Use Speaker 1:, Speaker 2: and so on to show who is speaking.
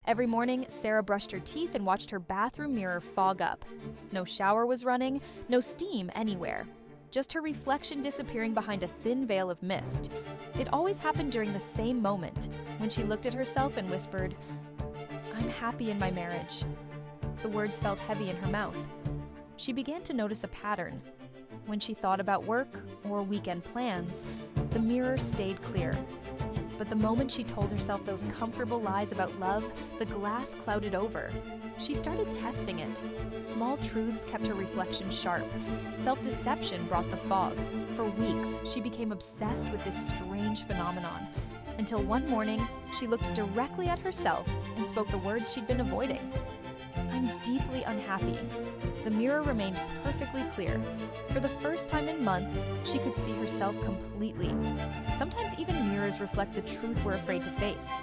Speaker 1: Every morning, Sarah brushed her teeth and watched her bathroom mirror fog up. No shower was running, no steam anywhere. Just her reflection disappearing behind a thin veil of mist. It always happened during the same moment, when she looked at herself and whispered, "I'm happy in my marriage." The words felt heavy in her mouth. She began to notice a pattern. When she thought about work or weekend plans, the mirror stayed clear. But the moment she told herself those comfortable lies about love, the glass clouded over. She started testing it. Small truths kept her reflection sharp. Self-deception brought the fog. For weeks, she became obsessed with this strange phenomenon. Until one morning, she looked directly at herself and spoke the words she'd been avoiding. "I'm deeply unhappy." The mirror remained perfectly clear. For the first time in months, she could see herself completely. Sometimes even mirrors reflect the truth we're afraid to face.